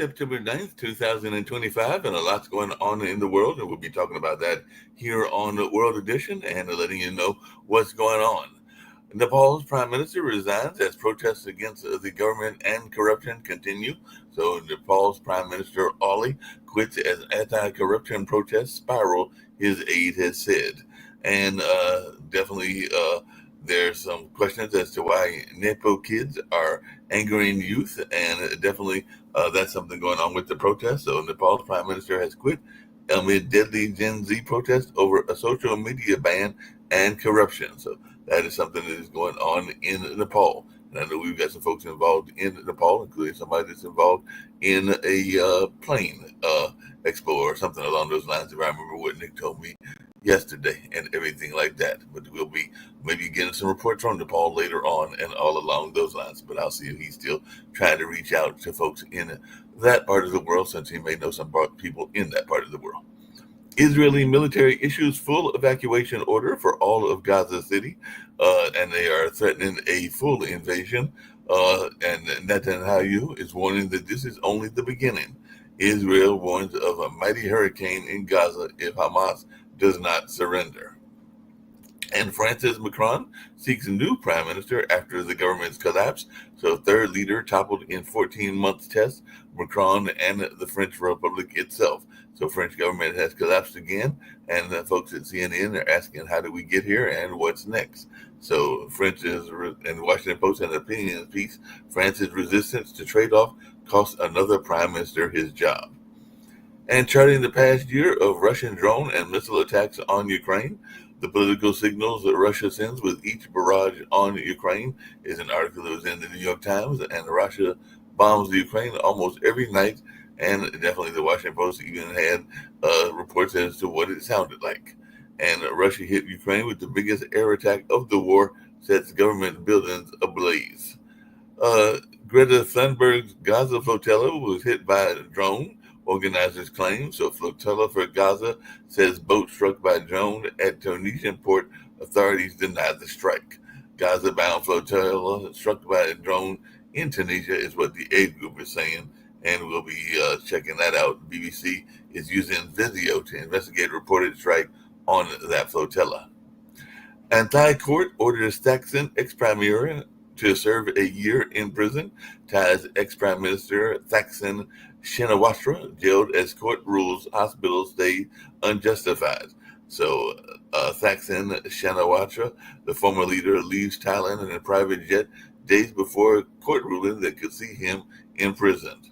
September 9th, 2025, and a lot's going on in the world, and we'll be talking about that here on the World Edition and letting you know what's going on. Nepal's prime minister resigns as protests against the government and corruption continue. So, Nepal's prime minister Ali quits as anti-corruption protests spiral, his aide has said. And there's some questions as to why Nepo kids are angering youth, and definitely that's something going on with the protests. So, Nepal's prime minister has quit amid deadly Gen Z protests over a social media ban and corruption. So, that is something that is going on in Nepal. And I know we've got some folks involved in Nepal, including somebody that's involved in a plane expo or something along those lines, if I remember what Nick told me yesterday and everything like that. But we'll be maybe getting some reports from Nepal later on and all along those lines. But I'll see if he's still trying to reach out to folks in that part of the world, since he may know some people in that part of the world. Israeli military issues full evacuation order for all of Gaza City, and they are threatening a full invasion. And Netanyahu is warning that this is only the beginning. Israel warns of a mighty hurricane in Gaza if Hamas does not surrender. And Francis Macron seeks a new prime minister after the government's collapse. So, third leader toppled in 14 months test, Macron and the French Republic itself. So, French government has collapsed again, and the folks at CNN are asking, how did we get here and what's next? So, and Washington Post had an opinion piece, France's resistance to trade-off cost another prime minister his job. And charting the past year of Russian drone and missile attacks on Ukraine, the political signals that Russia sends with each barrage on Ukraine is an article that was in the New York Times, and Russia bombs the Ukraine almost every night, and definitely the Washington Post even had reports as to what it sounded like. And Russia hit Ukraine with the biggest air attack of the war, sets government buildings ablaze. Greta Thunberg's Gaza flotilla was hit by a drone, organizers claim. So, Flotilla for Gaza says boat struck by drone at Tunisian port. Authorities deny the strike. Gaza-bound flotilla struck by a drone in Tunisia is what the aid group is saying, and we'll be checking that out. BBC is using Vizio to investigate reported strike on that flotilla. Anti-court orders Thaksin ex-premier to serve a year in prison, ties ex-prime minister Thaksin Shinawatra jailed as court rules hospital stay unjustified. So, Thaksin Shinawatra, the former leader, leaves Thailand in a private jet days before a court ruling that could see him imprisoned.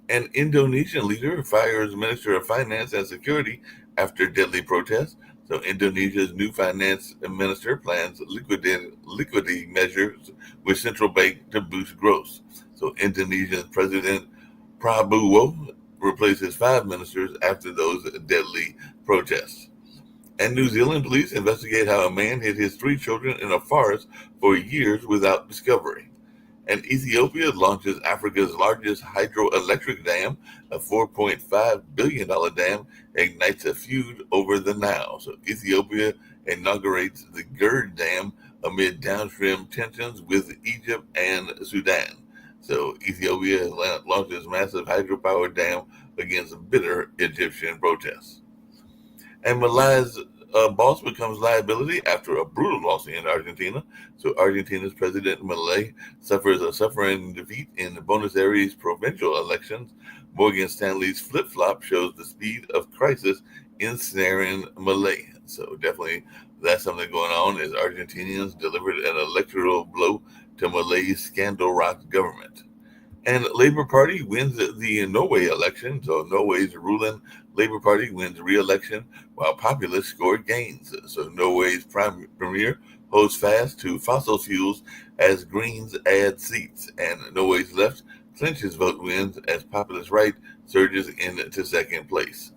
An Indonesian leader fires Minister of Finance and Security after deadly protests. So, Indonesia's new finance minister plans liquidity measures with central bank to boost growth. So, Indonesia's President Prabowo replaces 5 ministers after those deadly protests. And New Zealand police investigate how a man hid his 3 children in a forest for years without discovery. And Ethiopia launches Africa's largest hydroelectric dam. A $4.5 billion dam ignites a feud over the Nile. So Ethiopia inaugurates the Gerd Dam amid downstream tensions with Egypt and Sudan. So Ethiopia launches massive hydropower dam against bitter Egyptian protests. And Malay's boss becomes liability after a brutal loss in Argentina. So Argentina's President Milei suffers a suffering defeat in the Buenos Aires provincial elections. Morgan Stanley's flip-flop shows the speed of crisis ensnaring Milei. So definitely that's something going on as Argentinians delivered an electoral blow to Malay's scandal-rocked government. And Labour Party wins the Norway election. So Norway's ruling Labour Party wins re-election while populists score gains. So Norway's premier holds fast to fossil fuels as Greens add seats. And Norway's left clinches vote wins as populist right surges into second place.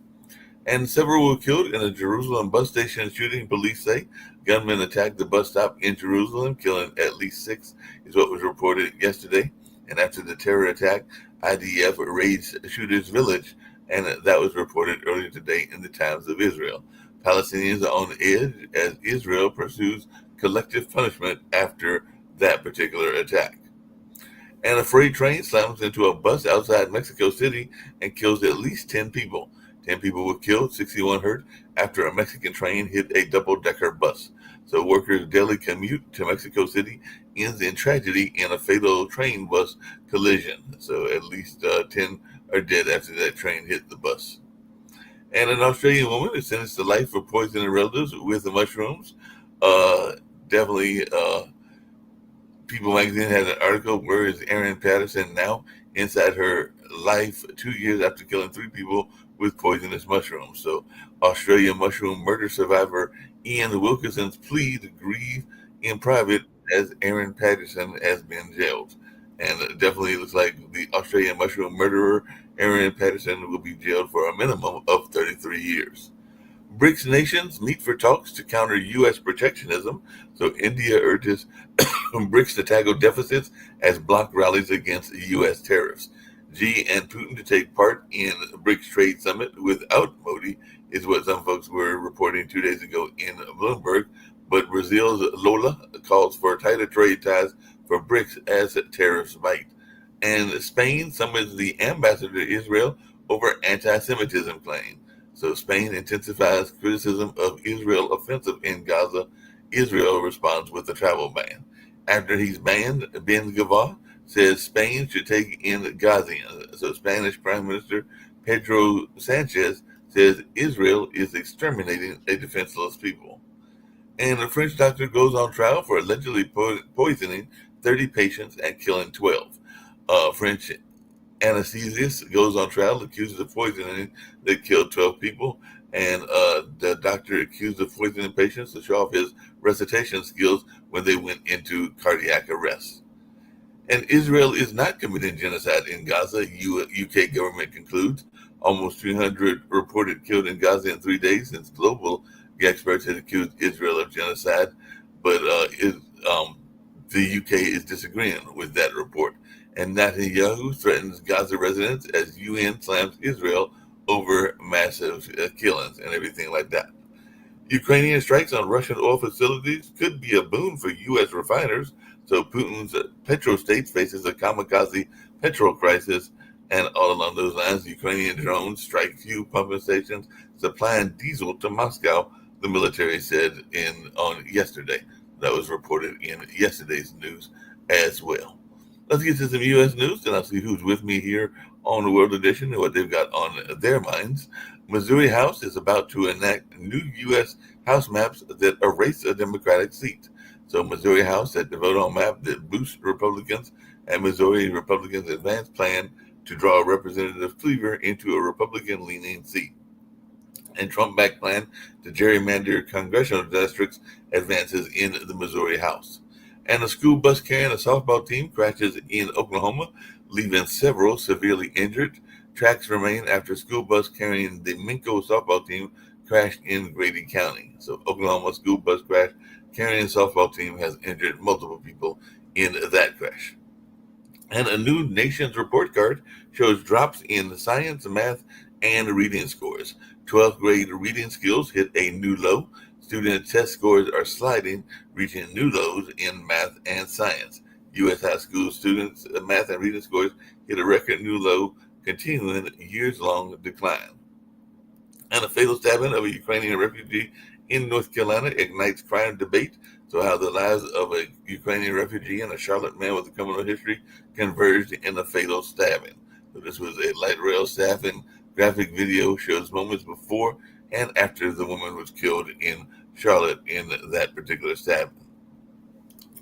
And several were killed in a Jerusalem bus station shooting, police say. Gunmen attacked the bus stop in Jerusalem, killing at least 6, is what was reported yesterday. And after the terror attack, IDF raided Shooters Village, and that was reported earlier today in the Times of Israel. Palestinians are on edge as Israel pursues collective punishment after that particular attack. And a freight train slams into a bus outside Mexico City and kills at least 10 people. 10 people were killed, 61 hurt after a Mexican train hit a double-decker bus. So workers' daily commute to Mexico City ends in tragedy in a fatal train bus collision. So at least 10 are dead after that train hit the bus. And an Australian woman is sentenced to life for poisoning relatives with the mushrooms. Uh, definitely People magazine had an article, "Where is Erin Patterson now?" Inside her life 2 years after killing 3 people with poisonous mushrooms. So Australian mushroom murder survivor Ian Wilkinson's plea to grieve in private as Erin Patterson has been jailed. And it definitely looks like the Australian mushroom murderer Erin Patterson will be jailed for a minimum of 33 years. BRICS nations meet for talks to counter U.S. protectionism. So India urges BRICS to tackle deficits as bloc rallies against U.S. tariffs. Xi and Putin to take part in BRICS trade summit without Modi is what some folks were reporting 2 days ago in Bloomberg. But Brazil's Lula calls for tighter trade ties for BRICS as tariffs bite. And Spain summons the ambassador to Israel over anti-Semitism claim. So Spain intensifies criticism of Israel offensive in Gaza. Israel responds with a travel ban. After he's banned, Ben Gavir says Spain should take in Gazians. So Spanish Prime Minister Pedro Sanchez says Israel is exterminating a defenseless people. And a French doctor goes on trial for allegedly poisoning 30 patients and killing 12. French anesthesiast goes on trial accused of poisoning that killed 12 people. And the doctor accused of poisoning patients to show off his recitation skills when they went into cardiac arrest. And Israel is not committing genocide in Gaza, UK government concludes. Almost 300 reported killed in Gaza in 3 days since global experts had accused Israel of genocide. But the UK is disagreeing with that report. And Netanyahu threatens Gaza residents as UN slams Israel over massive killings and everything like that. Ukrainian strikes on Russian oil facilities could be a boon for U.S. refiners. So Putin's petrostate faces a kamikaze petrol crisis. And all along those lines, Ukrainian drones strike fuel pumping stations supplying diesel to Moscow, the military said on yesterday. That was reported in yesterday's news as well. Let's get to some U.S. news, and I'll see who's with me here on the World Edition and what they've got on their minds. Missouri House is about to enact new U.S. House maps that erase a Democratic seat. So Missouri House set to vote on a map that boosts Republicans, and Missouri Republicans' advanced plan to draw Representative Cleaver into a Republican-leaning seat. And Trump-backed plan to gerrymander congressional districts advances in the Missouri House. And a school bus carrying a softball team crashes in Oklahoma, leaving several severely injured. Tracks remain after school bus carrying the Minco softball team crashed in Grady County. So Oklahoma school bus crash carrying softball team has injured multiple people in that crash. And a new Nations report card shows drops in science, math, and reading scores. 12th grade reading skills hit a new low. Student test scores are sliding, reaching new lows in math and science. U.S. high school students' math and reading scores hit a record new low, continuing years-long decline. And a fatal stabbing of a Ukrainian refugee in North Carolina ignites crime debate. So how the lives of a Ukrainian refugee and a Charlotte man with a criminal history converged in a fatal stabbing. So this was a light rail staffing. Graphic video shows moments before and after the woman was killed in Charlotte in that particular stabbing.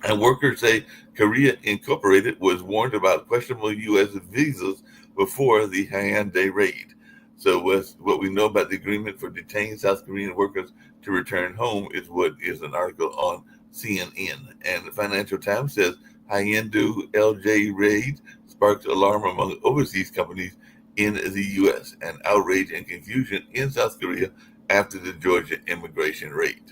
And workers say Korea Incorporated was warned about questionable U.S. visas before the Hyundai raid. So what we know about the agreement for detained South Korean workers to return home is what is an article on CNN. And the Financial Times says Hyundai LJ raid sparks alarm among overseas companies in the U.S. and outrage and confusion in South Korea after the Georgia immigration raid.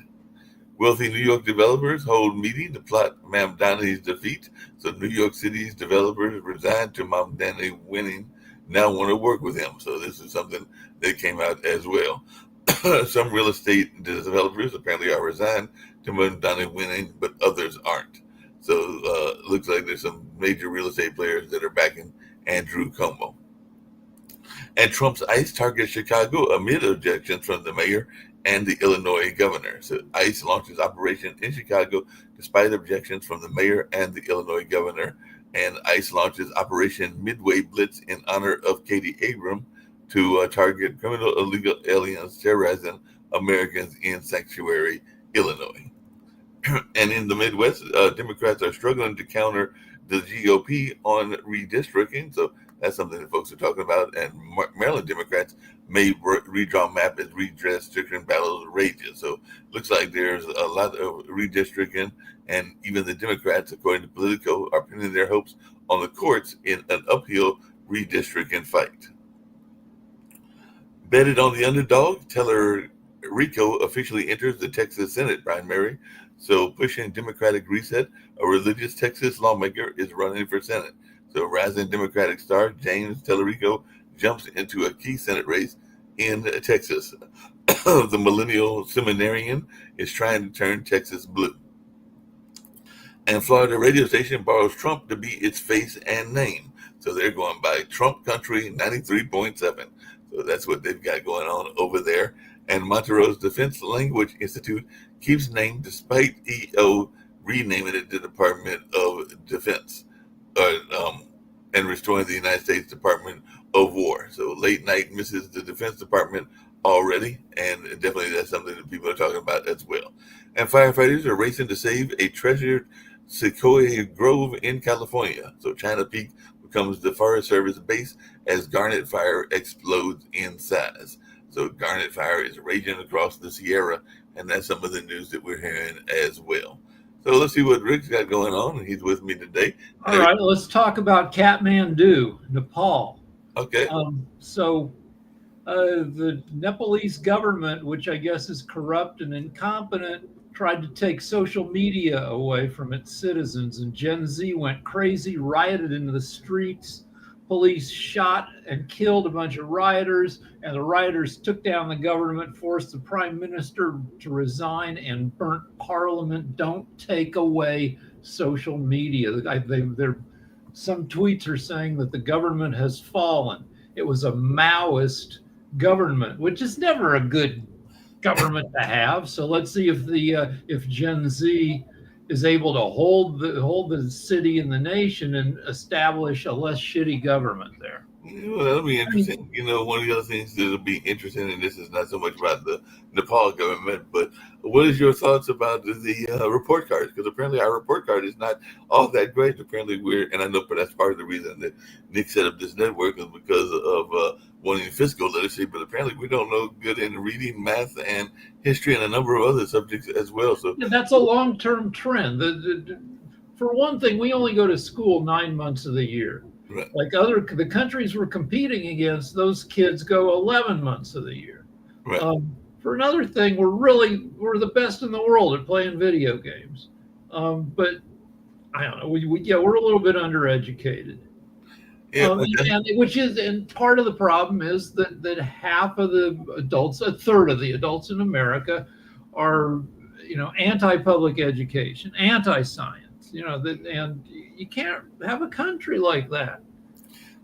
Wealthy New York developers hold meeting to plot Mamdani's defeat. So New York City's developers resigned to Mamdani winning now want to work with him. So this is something that came out as well. Some real estate developers apparently are resigned to Mamdani winning, but others aren't. So looks like there's some major real estate players that are backing Andrew Cuomo. And Trump's ICE targets Chicago amid objections from the mayor and the Illinois governor. So ICE launches operation in Chicago despite objections from the mayor and the Illinois governor. And ICE launches Operation Midway Blitz in honor of Katie Abram to target criminal illegal aliens terrorizing Americans in Sanctuary, Illinois. And in the Midwest, Democrats are struggling to counter the GOP on redistricting. So that's something that folks are talking about. And Maryland Democrats may redraw map as redistricting battles rages. So looks like there's a lot of redistricting, and even the Democrats, according to Politico, are pinning their hopes on the courts in an uphill redistricting fight. Betted on the underdog, Teller Rico officially enters the Texas Senate primary. So pushing Democratic reset, a religious Texas lawmaker is running for Senate. So rising Democratic star James Tellerico jumps into a key Senate race in Texas. The millennial seminarian is trying to turn Texas blue. And Florida radio station borrows Trump to be its face and name. So they're going by Trump Country 93.7. So that's what they've got going on over there. And Montero's Defense Language Institute keeps name despite EO renaming it the Department of Defense and restoring the United States Department of War. So late night misses the Defense Department already, and definitely that's something that people are talking about as well. And firefighters are racing to save a treasured Sequoia Grove in California. So China Peak becomes the Forest Service base as Garnet Fire explodes in size. So Garnet Fire is raging across the Sierra, and that's some of the news that we're hearing as well. So let's see what Rick's got going on, and he's with me today. All right, let's talk about Kathmandu, Nepal. Okay. The Nepalese government, which I guess is corrupt and incompetent, tried to take social media away from its citizens, and Gen Z went crazy, rioted into the streets. Police shot and killed a bunch of rioters, and the rioters took down the government, forced the prime minister to resign, and burnt parliament. Don't take away social media. Some tweets are saying that the government has fallen. It was a Maoist government, which is never a good government to have. So let's see if Gen Z is able to hold the city and the nation and establish a less shitty government there. That'll be interesting. One of the other things that'll be interesting, and this is not so much about the Nepal government, but what is your thoughts about the report cards? Because apparently our report card is not all that great. Apparently and I know, but that's part of the reason that Nick set up this network is because of wanting fiscal literacy, but apparently we don't know good in reading, math, and history, and a number of other subjects as well. So that's a long-term trend. For one thing, we only go to school 9 months of the year. Right. Like the countries we're competing against, those kids go 11 months of the year. Right. For another thing, we're the best in the world at playing video games. But I don't know, we're a little bit undereducated. Yeah, and part of the problem is that half of the adults, a third of the adults in America are, anti-public education, anti-science, and you can't have a country like that.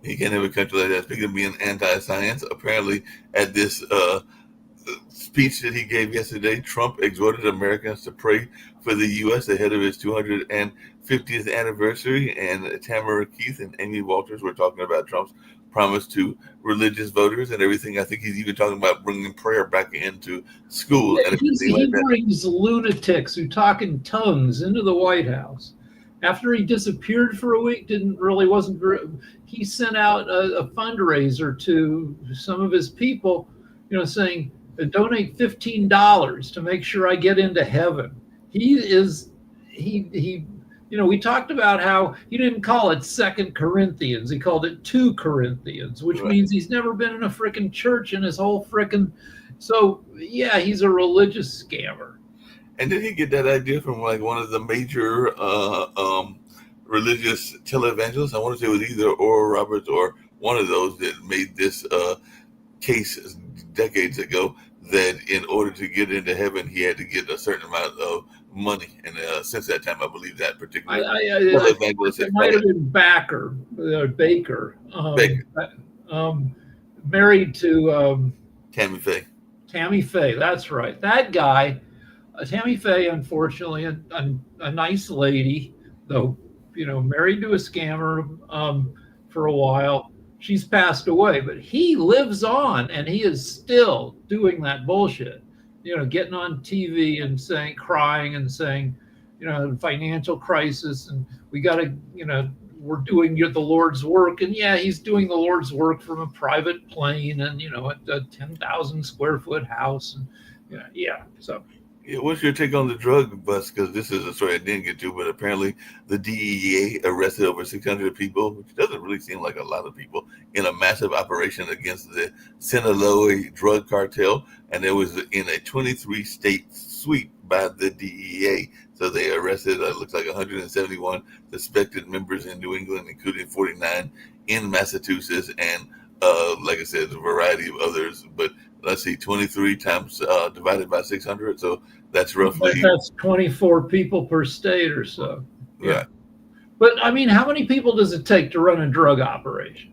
You can't have a country like that. Speaking of being anti-science, apparently at this speech that he gave yesterday, Trump exhorted Americans to pray for the U.S. ahead of his 250th anniversary. And Tamara Keith and Amy Walters were talking about Trump's promise to religious voters and everything. I think he's even talking about bringing prayer back into school. And he brings lunatics who talk in tongues into the White House. After he disappeared for a week, he sent out a fundraiser to some of his people, saying, donate $15 to make sure I get into heaven. We talked about how he didn't call it 2 Corinthians. He called it 2 Corinthians, which means he's never been in a frickin' church in his whole frickin'. So, yeah, he's a religious scammer. And did he get that idea from one of the major religious televangelists? I want to say it was either Oral Roberts or one of those that made this case decades ago that in order to get into heaven, he had to get a certain amount of money. And since that time, I believe that I, particular I, Los I, I Angeles has it kind might of have been Baker, Baker, um, married to Tammy Faye. Tammy Faye. That's right. That guy, Tammy Faye, unfortunately, a nice lady, though, married to a scammer for a while. She's passed away, but he lives on and he is still doing that bullshit. Getting on TV and crying and saying, financial crisis and we got to, we're doing the Lord's work. And yeah, he's doing the Lord's work from a private plane and, a 10,000 square foot house. And yeah. So Yeah, what's your take on the drug bust? Because this is a story I didn't get to, but apparently the DEA arrested over 600 people, which doesn't really seem like a lot of people, in a massive operation against the Sinaloa drug cartel. And it was in a 23-state sweep by the DEA. So they arrested, looks like 171 suspected members in New England, including 49 in Massachusetts, and like I said, a variety of others. But let's see, 23 times divided by 600. So that's roughly that's 24 people per state or so. Yeah. Right. But I mean, how many people does it take to run a drug operation?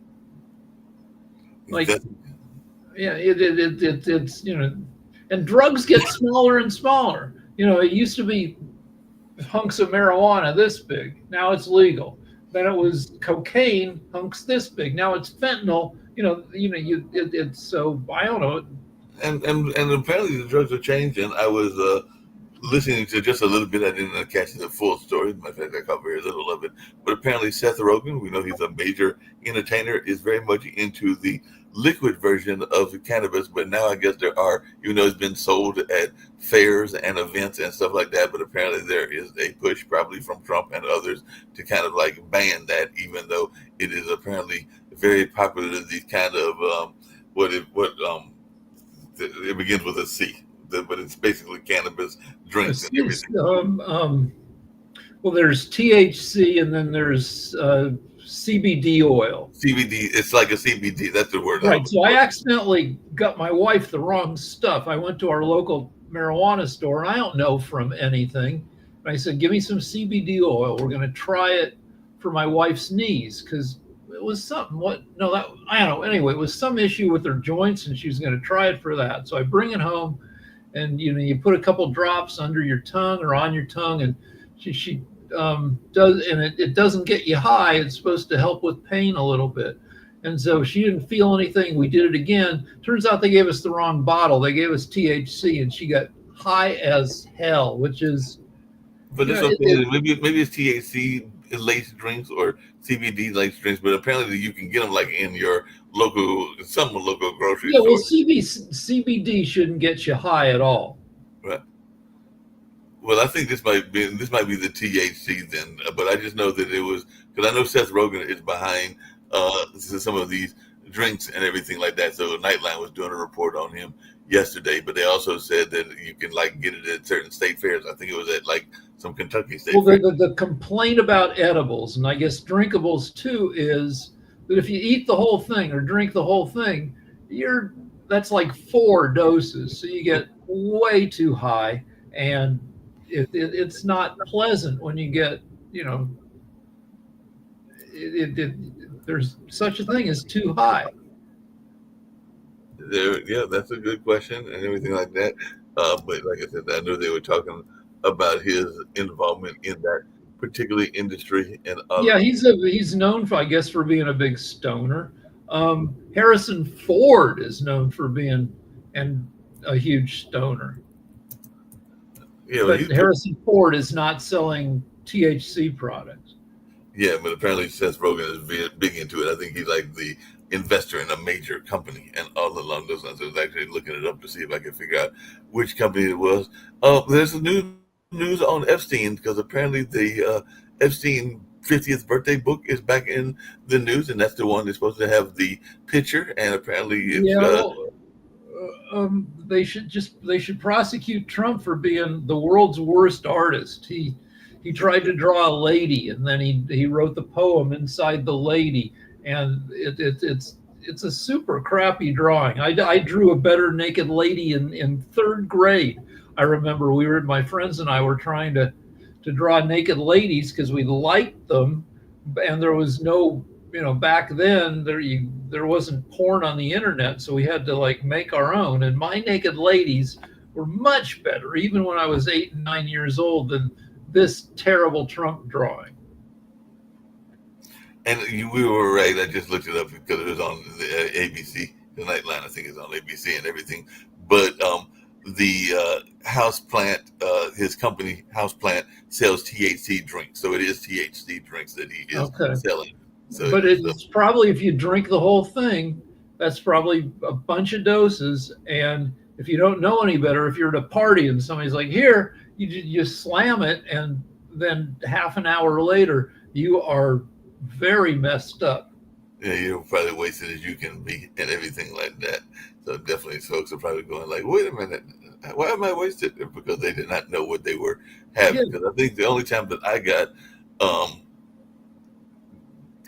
Like, yeah, it's and drugs get smaller and smaller. It used to be hunks of marijuana this big. Now it's legal. Then it was cocaine hunks this big. Now it's fentanyl. It's so I don't know. And apparently the drugs are changing. I was listening to just a little bit. I didn't catch the full story. Matter of fact, I caught very little of it. But apparently Seth Rogen, we know he's a major entertainer, is very much into the liquid version of the cannabis. But now I guess there are, it's been sold at fairs and events and stuff like that. But apparently there is a push, probably from Trump and others, to kind of like ban that, even though it is apparently very popular. These kind of it begins with a C, but it's basically cannabis drinks and everything. Well, there's THC and then there's CBD oil. CBD, it's like a CBD. That's the word. Right. So I accidentally got my wife the wrong stuff. I went to our local marijuana store, and I don't know from anything. And I said, "Give me some CBD oil. We're going to try it for my wife's knees because." It was something. I don't know. Anyway, it was some issue with her joints, and she was going to try it for that. So I bring it home, and you put a couple drops under your tongue or on your tongue, and she does, and it doesn't get you high. It's supposed to help with pain a little bit, and so she didn't feel anything. We did it again. Turns out they gave us the wrong bottle. They gave us THC, and she got high as hell, which is. But it's okay. Maybe it's THC laced drinks or CBD laced drinks, but apparently you can get them like in your local grocery store. Yeah, well, CBD shouldn't get you high at all. Right. Well, I think this might be the THC then, but I just know that it was because I know Seth Rogen is behind some of these drinks and everything like that. So Nightline was doing a report on him yesterday, but they also said that you can like get it at certain state fairs. I think it was at like some Kentucky state. Well, the complaint about edibles, and I guess drinkables too, is that if you eat the whole thing or drink the whole thing, that's like 4 doses. So you get way too high, and it's not pleasant when you get, there's such a thing as too high. Yeah, that's a good question and everything like that. But like I said, I know they were talking about his involvement in that particular industry. And yeah, he's known for, I guess, for being a big stoner. Harrison Ford is known for being a huge stoner. Yeah, but Harrison Ford is not selling THC products. Yeah, but apparently Seth Rogen is big into it. I think he's like the investor in a major company and all along those lines. I was actually looking it up to see if I could figure out which company it was. There's a news on Epstein because apparently the Epstein 50th birthday book is back in the news, and that's the one that's supposed to have the picture. And apparently, they should prosecute Trump for being the world's worst artist. He tried to draw a lady, and then he wrote the poem inside the lady, and it's a super crappy drawing. I drew a better naked lady in 3rd grade. I remember my friends and I were trying to draw naked ladies because we liked them, and there was no, back then there wasn't porn on the internet, so we had to like make our own. And my naked ladies were much better, even when I was 8 and 9 years old, than this terrible Trump drawing. And we were right. I just looked it up because it was on the ABC, the Nightline. I think it's on ABC and everything. But the house plant, his company house plant, sells THC drinks. So it is THC drinks that he is selling. So, but it's probably, if you drink the whole thing, that's probably a bunch of doses. And if you don't know any better, if you're at a party and somebody's like, here, you slam it, and then half an hour later, you are very messed up. Yeah, you're probably wasted as you can be and everything like that. So definitely folks are probably going like, wait a minute, why am I wasted? Because they did not know what they were having. Because I think the only time that I got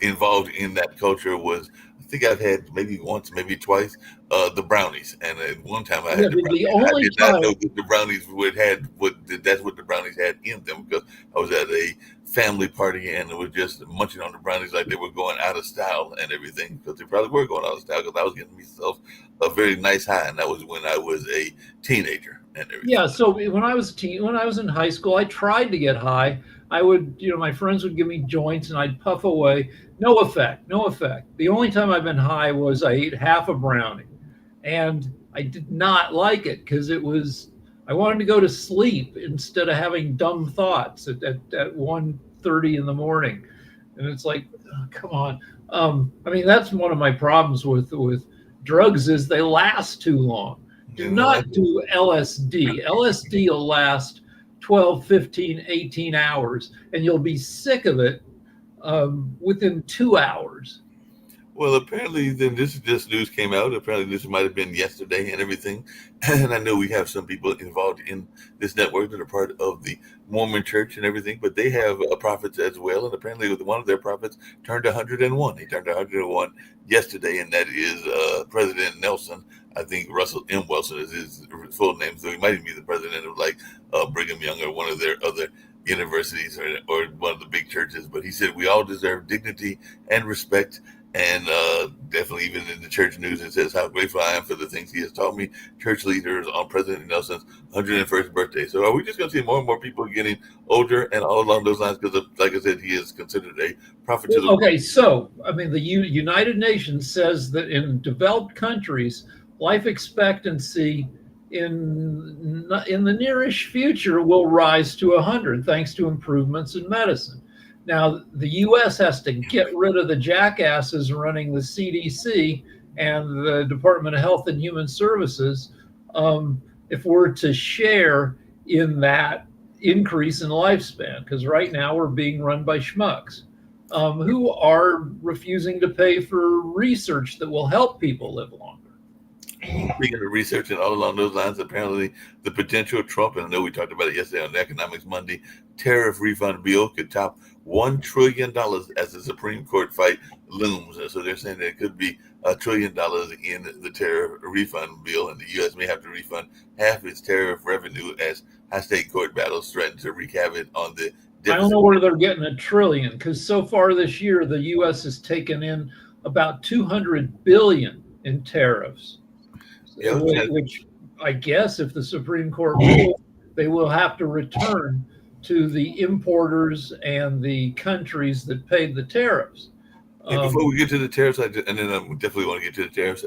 involved in that culture was, I think I've had maybe once, maybe twice, the brownies. And at one time I had the brownies. I did not know that the brownies that's what the brownies had in them, because I was at a family party and it was just munching on the brownies like they were going out of style and everything, because they probably were going out of style, because I was getting myself a very nice high, and that was when I was a teenager and everything. Yeah, so when I was in high school, I tried to get high. I would, my friends would give me joints and I'd puff away. No effect. The only time I've been high was I ate half a brownie, and I did not like it because I wanted to go to sleep instead of having dumb thoughts at 1:30 in the morning. And it's like, oh, come on. I mean, that's one of my problems with drugs, is they last too long. Do not do LSD. LSD will last 12, 15, 18 hours, and you'll be sick of it within 2 hours. Well, apparently, then this news came out. Apparently, this might have been yesterday and everything. And I know we have some people involved in this network that are part of the Mormon Church and everything, but they have prophets as well. And apparently, one of their prophets turned 101. He turned 101 yesterday, and that is President Nelson. I think Russell M. Wilson is his full name, so he might even be the president of like Brigham Young or one of their other universities or one of the big churches. But he said we all deserve dignity and respect. And definitely, even in the church news, it says how grateful I am for the things he has taught me, church leaders, on President Nelson's 101st birthday. So are we just going to see more and more people getting older and all along those lines? Because, like I said, he is considered a prophet to the world. Okay, so, I mean, the United Nations says that in developed countries, life expectancy in the nearish future will rise to 100, thanks to improvements in medicine. Now, the U.S. has to get rid of the jackasses running the CDC and the Department of Health and Human Services if we're to share in that increase in lifespan, because right now we're being run by schmucks who are refusing to pay for research that will help people live longer. Speaking of research and all along those lines, apparently the potential Trump, and I know we talked about it yesterday on Economics Monday, tariff refund bill could top $1 trillion as the Supreme Court fight looms. And so they're saying there could be $1 trillion in the tariff refund bill, and the U.S. may have to refund half its tariff revenue as high state court battles threaten to wreak havoc on the deficit. I don't know where they're getting $1 trillion, because so far this year, the U.S. has taken in about $200 billion in tariffs. Yeah, which I guess if the Supreme Court rules, they will have to return to the importers and the countries that paid the tariffs. And before we get to the tariffs, and then I definitely want to get to the tariffs.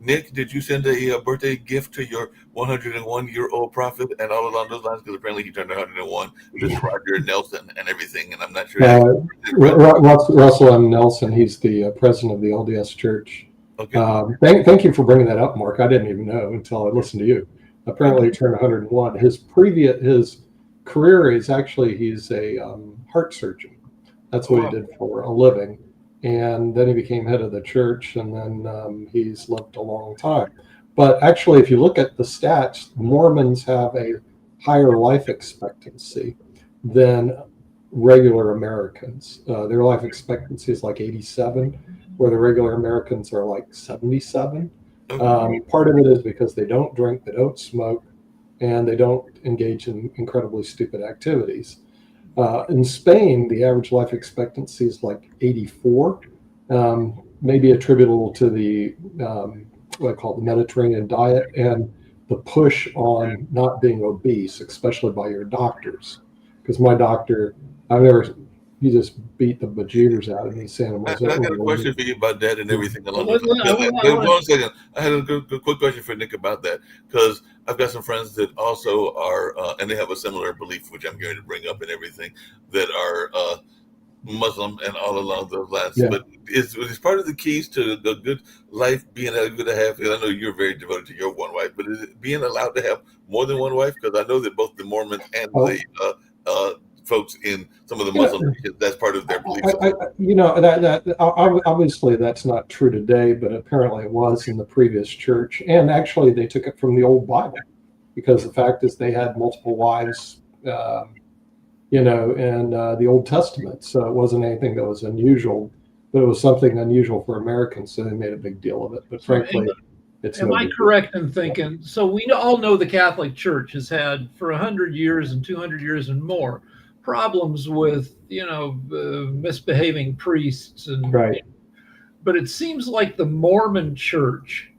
Nick, did you send a birthday gift to your 101-year-old prophet and all along those lines? Because apparently he turned 101. This Roger Nelson and everything, and I'm not sure. Russell M. Nelson, he's the president of the LDS Church. Okay. Thank you for bringing that up, Mark. I didn't even know until I listened to you. Apparently, he turned 101. His career is actually he's a heart surgeon. That's what he did for a living, and then he became head of the church, and then he's lived a long time. But actually, if you look at the stats, Mormons have a higher life expectancy than regular Americans. Their life expectancy is like 87. Where the regular Americans are like 77. Part of it is because they don't drink, they don't smoke, and they don't engage in incredibly stupid activities. In Spain, the average life expectancy is like 84, maybe attributable to the what I call the Mediterranean diet and the push on not being obese, especially by your doctors. Because my doctor, he just beat the bejeebers out of me, saying, I got a question for you about that and everything along those lines. Wait 1 second. I had a quick question for Nick about that, because I've got some friends that also are, and they have a similar belief, which I'm going to bring up and everything, that are Muslim and all along those lines. Yeah. But is part of the keys to the good life being able to have, I know you're very devoted to your one wife, but is it being allowed to have more than one wife? Because I know that both the Mormons and the folks in some of the Muslim religions, that's part of their belief. Obviously that's not true today, but apparently it was in the previous church. And actually they took it from the old Bible, because the fact is they had multiple wives, in the Old Testament. So it wasn't anything that was unusual, but it was something unusual for Americans. So they made a big deal of it. But frankly, am I correct in thinking, so we all know the Catholic Church has had for 100 years and 200 years and more problems with, misbehaving priests and right. But it seems like the Mormon Church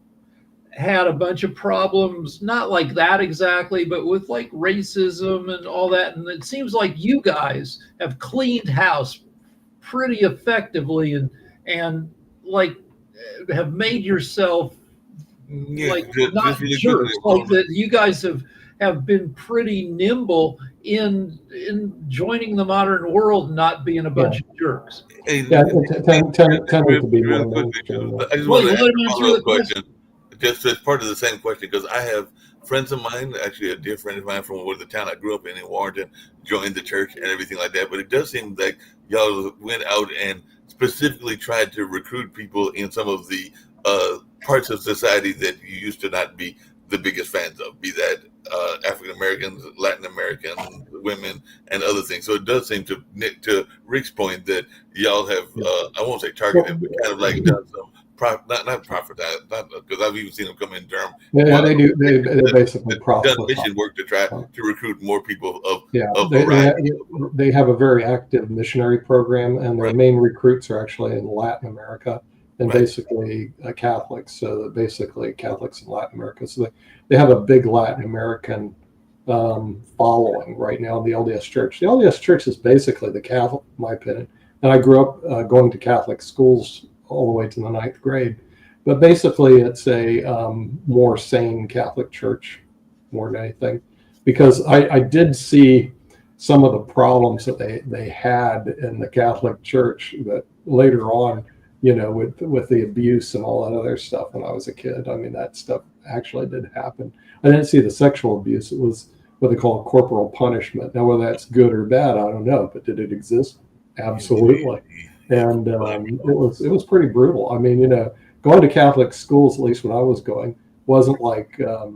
had a bunch of problems, not like that exactly, but with like racism and all that. And it seems like you guys have cleaned house pretty effectively and like have made yourself not jerks. Like that, you guys have been pretty nimble in joining the modern world, not being a bunch of jerks. I just want to ask a follow-up question, just as part of the same question, because I have friends of mine, actually a dear friend of mine from the town I grew up in Warrenton, joined the church and everything like that. But it does seem like y'all went out and specifically tried to recruit people in some of the parts of society that you used to not be the biggest fans of, be that African Americans, Latin American women, and other things. So it does seem to Rick's point that y'all have, I won't say targeted, but kind of like done some not profit, because I've even seen them come in Durham. Yeah, they do. They basically profit. Done mission work to try to recruit more people of they have a very active missionary program, and their main recruits are actually in Latin America. And basically Catholics, so basically Catholics in Latin America. So they have a big Latin American following right now in the LDS Church. The LDS Church is basically the Catholic, in my opinion. And I grew up going to Catholic schools all the way to the 9th grade. But basically it's a more sane Catholic church more than anything. Because I did see some of the problems that they had in the Catholic Church that later on, with the abuse and all that other stuff when I was a kid. I mean, that stuff actually did happen. I didn't see the sexual abuse. It was what they call corporal punishment. Now, whether that's good or bad, I don't know. But did it exist? Absolutely. And it was pretty brutal. I mean, going to Catholic schools, at least when I was going, wasn't like a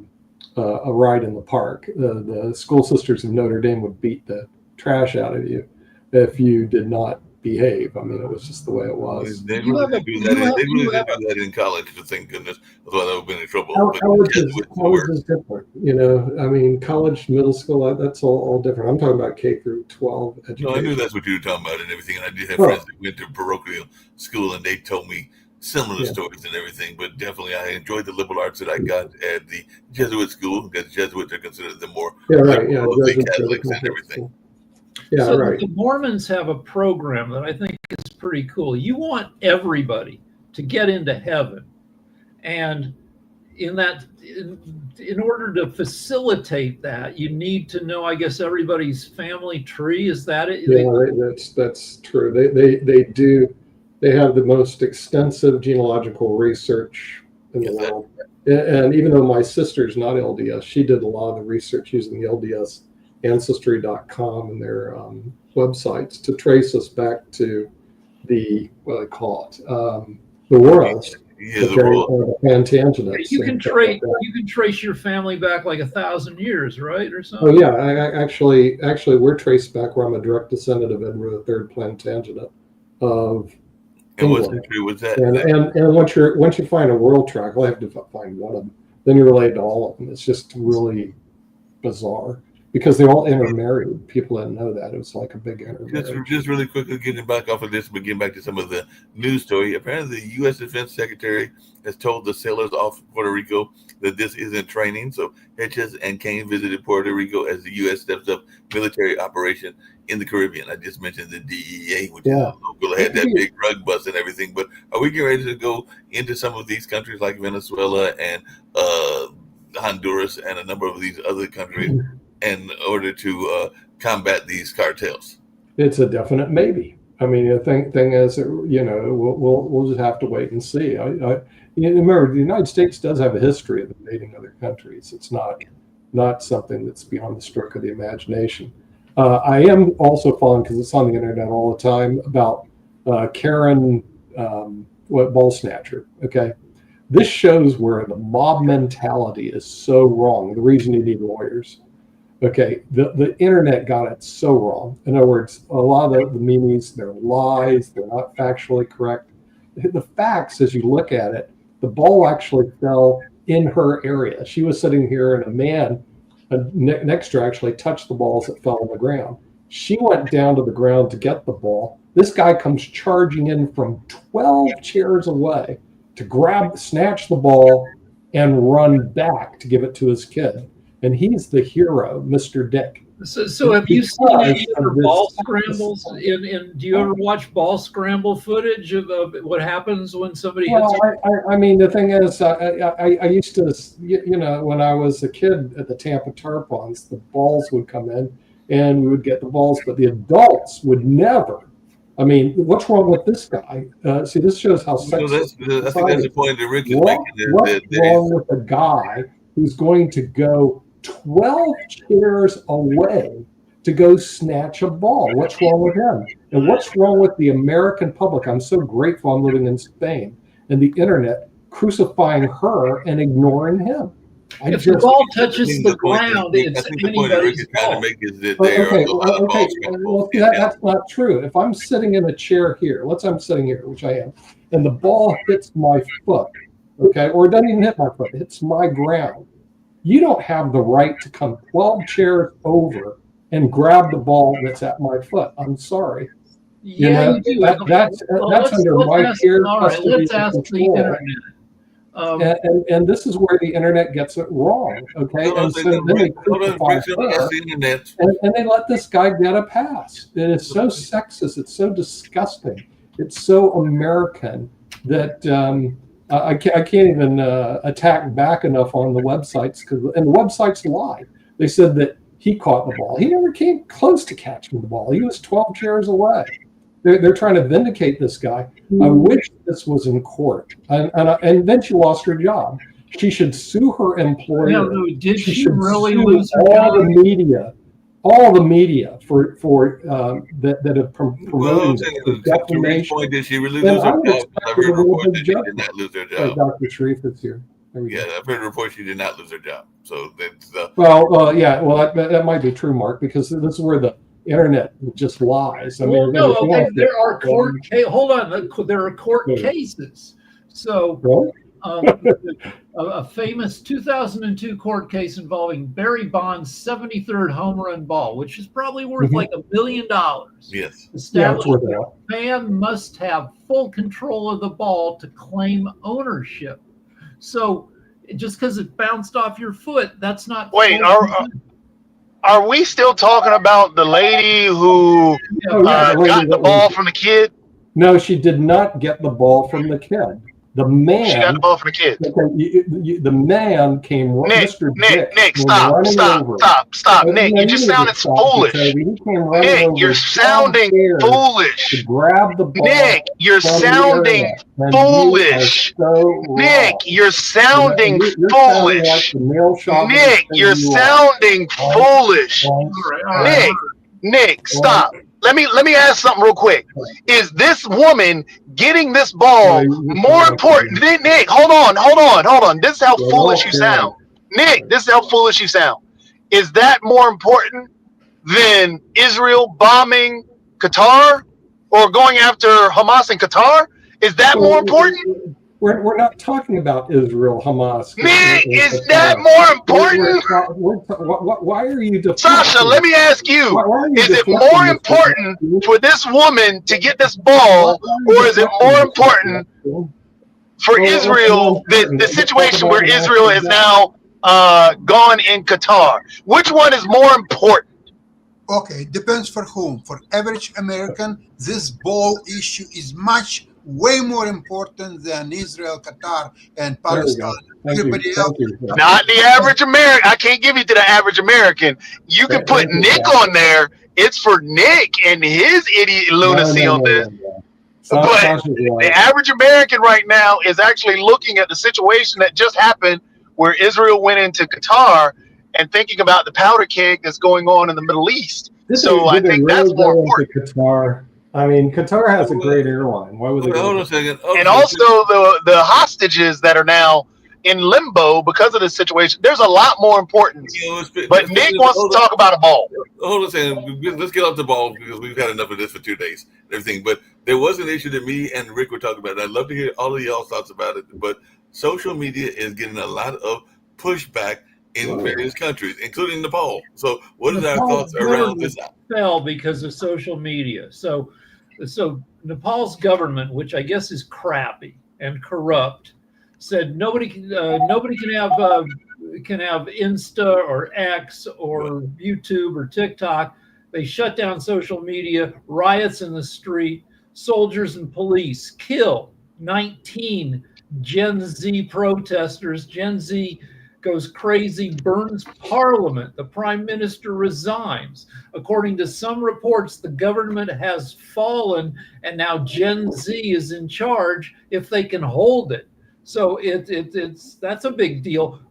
ride in the park. The school sisters of Notre Dame would beat the trash out of you if you did not behave. I mean, it was just the way it was. They really did do that in college, thank goodness. Otherwise I would have been in trouble. College is different. I mean, college, middle school, that's all different. I'm talking about K through 12 education. No, I knew that's what you were talking about and everything. And I did have friends that went to parochial school, and they told me similar stories and everything. But definitely, I enjoyed the liberal arts that I got at the Jesuit school, because Jesuits are considered the more Catholics and everything. Yeah, so the Mormons have a program that I think is pretty cool. You want everybody to get into heaven, and in order to facilitate that, you need to know, I guess, everybody's family tree. Is that it? Yeah, that's true. They do. They have the most extensive genealogical research in the world. And even though my sister's not LDS, she did a lot of the research using the LDS Ancestry.com and their websites to trace us back to the what I call it, the worlds. The Plantagenets. You can trace your family back like 1,000 years, right, or something. Oh yeah, I actually we're traced back where I'm a direct descendant of Edward III Plantagenet of England. And once you find a world track, well, I have to find one of them. Then you're related to all of them. It's just really bizarre because they all intermarried. People didn't know that. It was like a big intermarriage. Just really quickly getting back off of this, but getting back to some of the news story. Apparently, the U.S. Defense Secretary has told the sailors off Puerto Rico that this isn't training. So Hedges and Kane visited Puerto Rico as the U.S. steps up military operation in the Caribbean. I just mentioned the DEA, which is local, had that big drug bust and everything. But are we getting ready to go into some of these countries like Venezuela and Honduras and a number of these other countries in order to combat these cartels? It's a definite maybe. I mean, the thing is, we'll just have to wait and see. Remember, the United States does have a history of invading other countries. It's not something that's beyond the stroke of the imagination. I am also following, because it's on the internet all the time, about Karen, ball snatcher. Okay, this shows where the mob mentality is so wrong. The reason you need lawyers. Okay, the internet got it so wrong. In other words, a lot of the memes, they're lies. They're not factually correct. The facts, as you look at it, the ball actually fell in her area. She was sitting here, and a man next to her actually touched the ball as it fell on the ground. She went down to the ground to get the ball. This guy comes charging in from 12 chairs away to snatch the ball and run back to give it to his kid. And he's the hero, Mr. Dick. So have you seen any other ball scrambles? Do you ever watch ball scramble footage of what happens when somebody hits it? I mean, the thing is, I used to, when I was a kid at the Tampa Tarpons, the balls would come in and we would get the balls, but the adults would never. I mean, what's wrong with this guy? See, this shows how sexist. I think that's the point that Rick is making. What's wrong with a guy who's going to go 12 chairs away to go snatch a ball? What's wrong with him? And what's wrong with the American public? I'm so grateful I'm living in Spain and the internet crucifying her and ignoring him. If the ball touches the ground, it's anybody's fault. That's not true. If I'm sitting in a chair here, I'm sitting here, which I am, and the ball hits my foot, okay, or it doesn't even hit my foot, it hits my ground. You don't have the right to come 12 chairs over and grab the ball that's at my foot. I'm sorry. Yeah, you do. That's under my care. Let's ask the internet. And this is where the internet gets it wrong. Okay, and so then they crucify her, and they let this guy get a pass. It is so sexist. It's so disgusting. It's so American that I can't even attack back enough on the websites, and the websites lie. They said that he caught the ball. He never came close to catching the ball. He was 12 chairs away. They're trying to vindicate this guy. I wish this was in court. And then she lost her job. She should sue her employer. No, did she really lose her job? All the media for that have promoted defamation. Did she really lose her job? I've heard reports that she did not lose her job. Dr. Sharif is here. Yeah, I've heard reports she did not lose her job. So that's that might be true, Mark, because this is where the internet just lies. I mean, there are court cases. So a famous 2002 court case involving Barry Bonds' 73rd home run ball, which is probably worth like $1 billion. Yes. Established that a fan must have full control of the ball to claim ownership. So just because it bounced off your foot, that's not. Wait, are we still talking about the lady who got the ball from the kid? No, she did not get the ball from the kid. The man. She got the ball from the kid. The man came. Nick, stop. Nick, you just sounded foolish. Nick, you're sounding foolish. To grab the ball. Nick, you're sounding foolish. Nick, you're sounding foolish. Nick, you're sounding foolish. Nick, stop. Let me ask something real quick. Is this woman getting this ball more important? Nick, hold on. This is how foolish you sound. Nick, this is how foolish you sound. Is that more important than Israel bombing Qatar or going after Hamas in Qatar? Is that more important? We're not talking about Israel, Hamas. Nick, is that more important? Why are you deflecting? Sasha, let me ask you, is it more important for this woman to get this ball, or is it more important for Israel, the situation where Israel is now gone in Qatar? Which one is more important? Okay, depends for whom. For average American, this ball issue is way more important than Israel, Qatar, and Palestine. Everybody else. Not the average American. I can't give you to the average American. You can put Nick on there. It's for Nick and his idiot lunacy on this. But the average American right now is actually looking at the situation that just happened where Israel went into Qatar and thinking about the powder keg that's going on in the Middle East. So I think that's more important. Qatar. I mean, Qatar has a great airline. Why would they? Hold on a second. And also the hostages that are now in limbo because of this situation. There's a lot more importance. But Nick wants to talk about a ball. Hold on a second. Let's get off the ball because we've had enough of this for 2 days and everything. But there was an issue that me and Rick were talking about. And I'd love to hear all of y'all's thoughts about it. But social media is getting a lot of pushback in various countries, including Nepal. So what is our thoughts around this? Fell because of social media. So Nepal's government, which I guess is crappy and corrupt, said nobody can have Insta or X or YouTube or TikTok. They shut down social media. Riots in the street. Soldiers and police kill 19 Gen Z protesters. Gen Z goes crazy, burns parliament. The prime minister resigns. According to some reports, the government has fallen, and now Gen Z is in charge if they can hold it. So that's a big deal.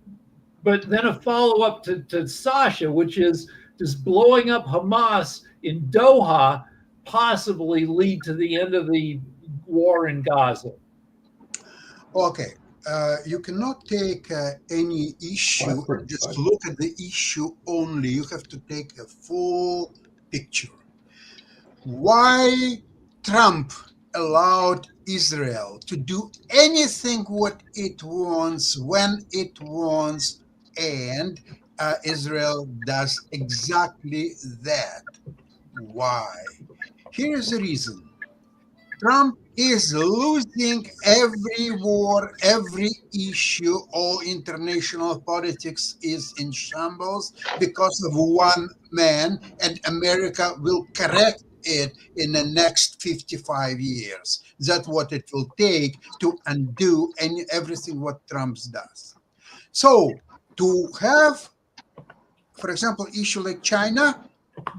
But then a follow-up to Sasha, which is, does blowing up Hamas in Doha possibly lead to the end of the war in Gaza? Okay. You cannot take any issue, just look at the issue only. You have to take a full picture. Why Trump allowed Israel to do anything what it wants, when it wants, and Israel does exactly that. Why? Here is the reason. Trump is losing every war, every issue. All international politics is in shambles because of one man, and America will correct it in the next 55 years. That's what it will take to undo everything what Trump does. So to have, for example, issue like China,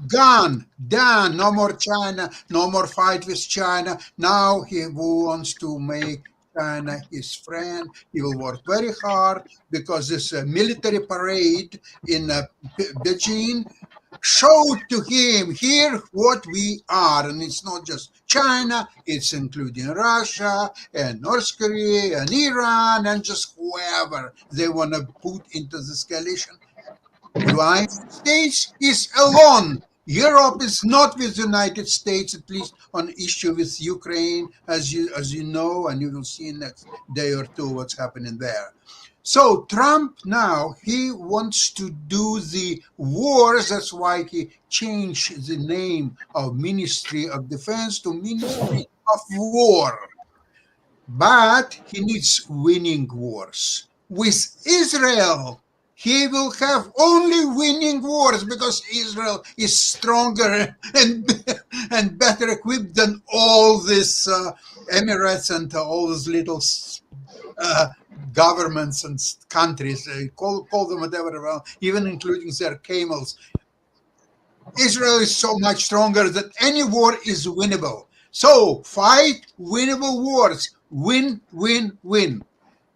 gone, done, no more China, no more fight with China. Now he wants to make China his friend. He will work very hard because this military parade in Beijing showed to him here what we are. And it's not just China, it's including Russia and North Korea and Iran and just whoever they want to put into this coalition. The United States is alone. Europe is not with the United States, at least on issue with Ukraine, as you know, and you will see next day or two what's happening there. So Trump now, he wants to do the wars. That's why he changed the name of Ministry of Defense to Ministry of War. But he needs winning wars. With Israel, he will have only winning wars because Israel is stronger and better equipped than all these Emirates and all these little governments and countries. Call them whatever, even including their camels. Israel is so much stronger that any war is winnable. So fight winnable wars. Win, win, win.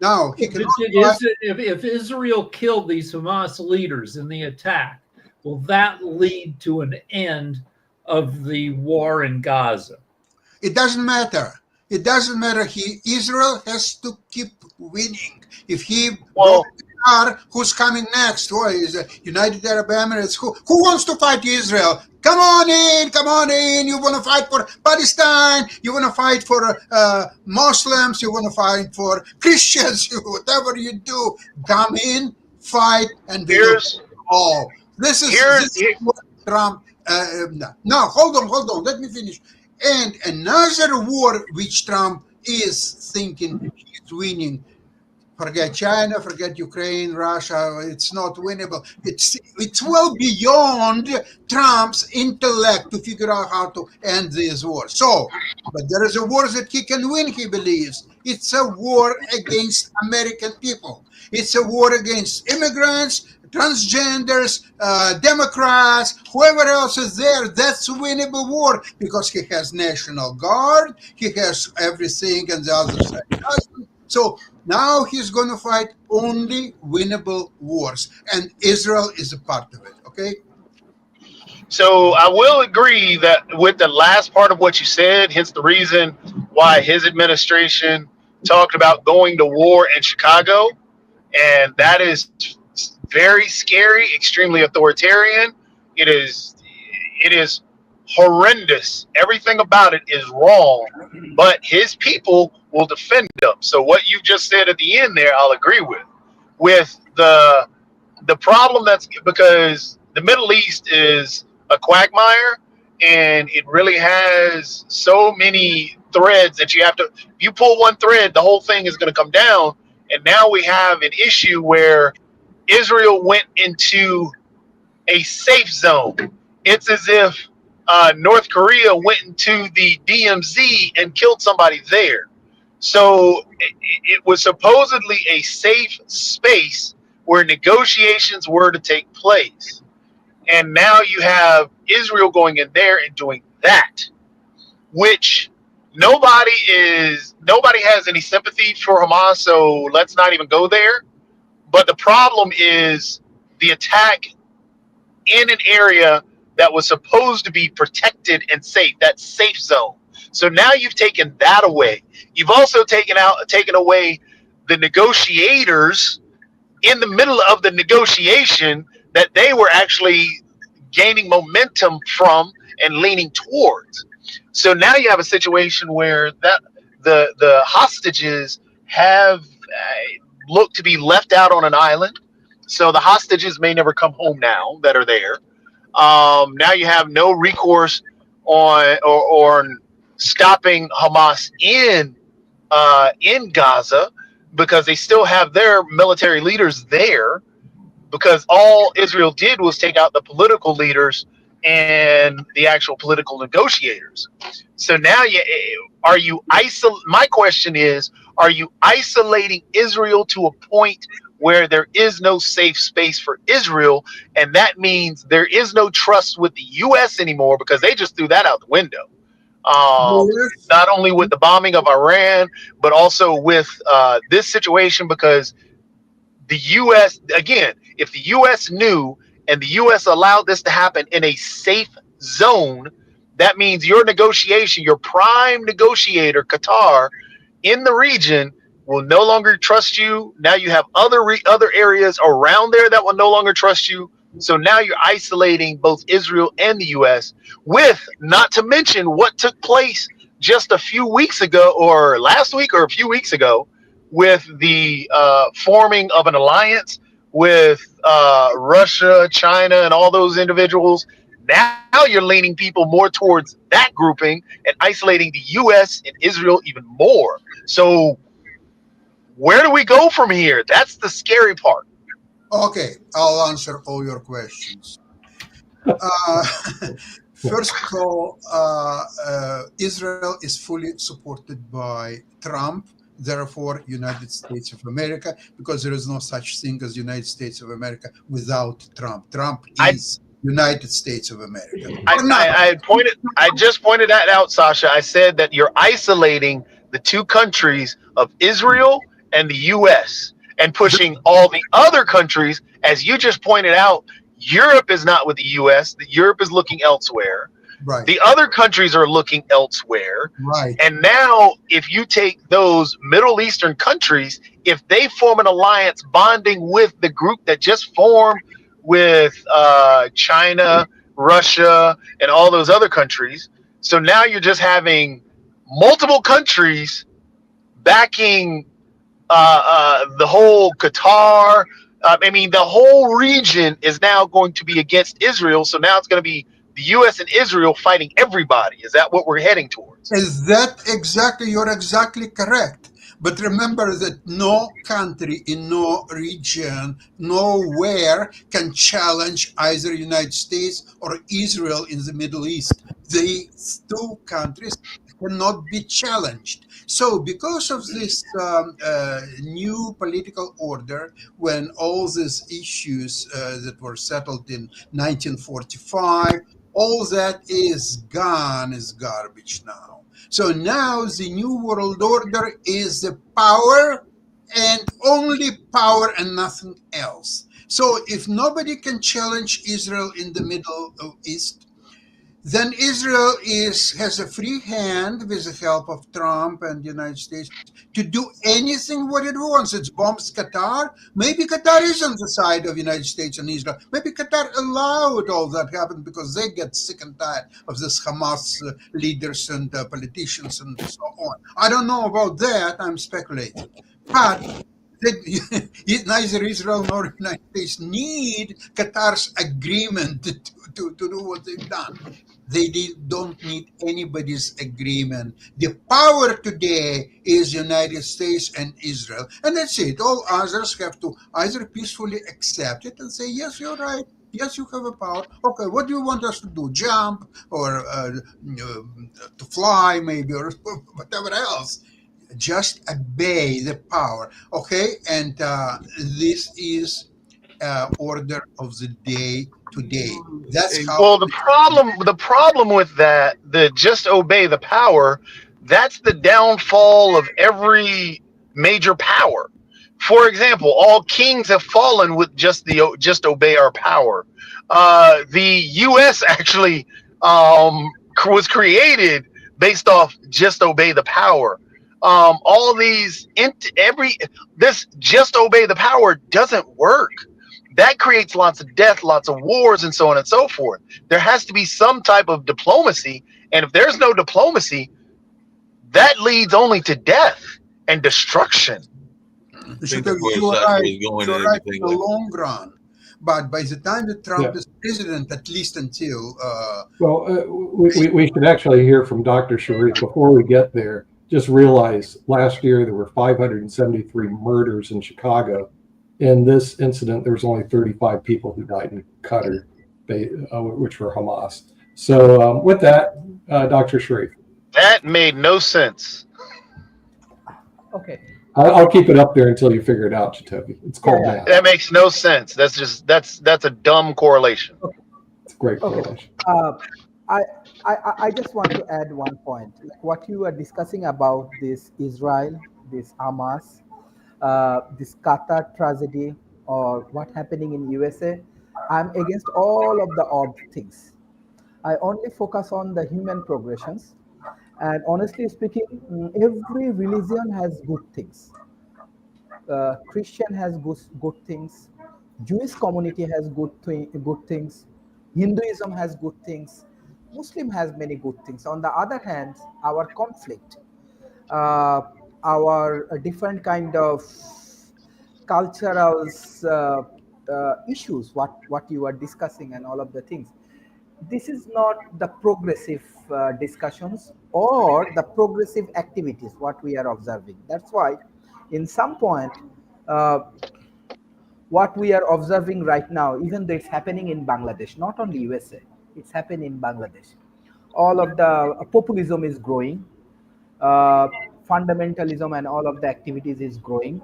Now, if Israel killed these Hamas leaders in the attack, will that lead to an end of the war in Gaza? It doesn't matter. It doesn't matter. Israel has to keep winning. If he broke Qatar, who's coming next? Who is United Arab Emirates? Who wants to fight Israel? Come on in. You want to fight for Palestine? You want to fight for Muslims? You want to fight for Christians? Whatever you do, come in, fight, and Here's all. This is what Trump. No, hold on. Let me finish. And another war which Trump is thinking he's winning. Forget China, forget Ukraine, Russia. It's not winnable. It's well beyond Trump's intellect to figure out how to end this war. So, but there is a war that he can win, he believes. It's a war against American people. It's a war against immigrants, transgenders, Democrats, whoever else is there. That's a winnable war because he has National Guard, he has everything, and the other side doesn't. So now he's going to fight only winnable wars, and Israel is a part of it. Okay. So I will agree that with the last part of what you said, hence the reason why his administration talked about going to war in Chicago, and that is very scary, extremely authoritarian. It is horrendous. Everything about it is wrong, but his people will defend them. So what you just said at the end there, I'll agree with the problem. That's because the Middle East is a quagmire, and it really has so many threads that you have to, if you pull one thread, the whole thing is going to come down. And now we have an issue where Israel went into a safe zone. It's as if North Korea went into the DMZ and killed somebody there. So it was supposedly a safe space where negotiations were to take place. And now you have Israel going in there and doing that, which nobody has any sympathy for Hamas, so let's not even go there. But the problem is the attack in an area that was supposed to be protected and safe, that safe zone. So now you've taken that away. You've also taken away the negotiators in the middle of the negotiation that they were actually gaining momentum from and leaning towards. So now you have a situation where that the hostages have looked to be left out on an island. So the hostages may never come home now that are there. Now you have no recourse on stopping Hamas in Gaza because they still have their military leaders there, because all Israel did was take out the political leaders and the actual political negotiators. So now my question is, are you isolating Israel to a point where there is no safe space for Israel? And that means there is no trust with the U.S. anymore, because they just threw that out the window. Not only with the bombing of Iran, but also with this situation, because the U.S., again, if the U.S. knew and the U.S. allowed this to happen in a safe zone, that means your negotiation, your prime negotiator, Qatar, in the region will no longer trust you. Now you have other areas around there that will no longer trust you. So now you're isolating both Israel and the U.S., with not to mention what took place just a few weeks ago, or last week or a few weeks ago, with the forming of an alliance with Russia, China, and all those individuals. Now you're leaning people more towards that grouping and isolating the U.S. and Israel even more. So where do we go from here? That's the scary part. Okay, I'll answer all your questions. First of all, Israel is fully supported by Trump, therefore United States of America, because there is no such thing as United States of America without Trump. Trump is United States of America. I just pointed that out, Sasha. I said that you're isolating the two countries of Israel and the U.S. and pushing all the other countries, as you just pointed out. Europe is not with the U.S. Europe is looking elsewhere. Right. The other countries are looking elsewhere. Right. And now if you take those Middle Eastern countries if they form an alliance bonding with the group that just formed with China, Russia, and all those other countries. So now you're just having multiple countries backing the whole Qatar. I mean, the whole region is now going to be against Israel. So now it's going to be the U.S. and Israel fighting everybody. Is that what we're heading towards? Is that exactly? You're exactly correct. But remember that no country in no region, nowhere can challenge either United States or Israel in the Middle East. These two countries cannot be challenged. So, because of this new political order, when all these issues that were settled in 1945, all that is gone, is garbage now. So now the new world order is the power and only power and nothing else. So if nobody can challenge Israel in the Middle East, then Israel has a free hand with the help of Trump and the United States to do anything what it wants. It bombs Qatar. Maybe Qatar is on the side of the United States and Israel. Maybe Qatar allowed all that happen because they get sick and tired of this Hamas leaders and politicians and so on. I don't know about that. I'm speculating. But neither Israel nor the United States need Qatar's agreement to do what they've done. They don't need anybody's agreement. The power today is United States and Israel. And that's it. All others have to either peacefully accept it and say, yes, you're right. Yes, you have a power. Okay, what do you want us to do? Jump or to fly maybe or whatever else. Just obey the power. Okay, and this is order of the day today. That's how. Well, the problem with that, the just obey the power, that's the downfall of every major power. For example, all kings have fallen with just obey our power. The U.S. actually was created based off just obey the power. All these this just obey the power doesn't work. That creates lots of death, lots of wars, and so on and so forth. There has to be some type of diplomacy, and if there's no diplomacy, that leads only to death and destruction. You're right in the long run. But by the time that Trump is president, at least until... we should actually hear from Dr. Sharif before we get there. Just realize last year there were 573 murders in Chicago. In this incident, there was only 35 people who died in Qatar, which were Hamas. So with that, Dr. Sharif. That made no sense. Okay. I'll keep it up there until you figure it out, Jacoby. It's called math. That makes no sense. That's a dumb correlation. Okay. It's a great correlation. I just want to add one point. Like what you are discussing about this Israel, this Hamas, this Qatar tragedy, or what happening in USA, I'm against all of the odd things. I only focus on the human progressions. And honestly speaking, every religion has good things. Christian has good things. Jewish community has good things. Hinduism has good things. Muslim has many good things. On the other hand, our conflict, our different kind of cultural issues, what you are discussing and all of the things. This is not the progressive discussions or the progressive activities, what we are observing. That's why in some point, what we are observing right now, even though it's happening in Bangladesh, not only USA, it's happening in Bangladesh. All of the populism is growing, fundamentalism and all of the activities is growing,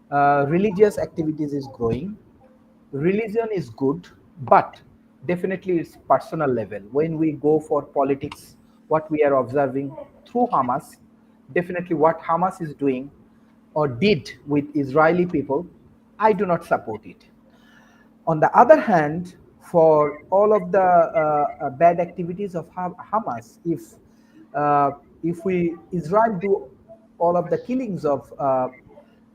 religious activities is growing. Religion is good, but definitely it's personal level. When we go for politics, what we are observing through Hamas, definitely what Hamas is doing or did with Israeli people, I do not support it. On the other hand, for all of the bad activities of Hamas, if Israel do all of the killings of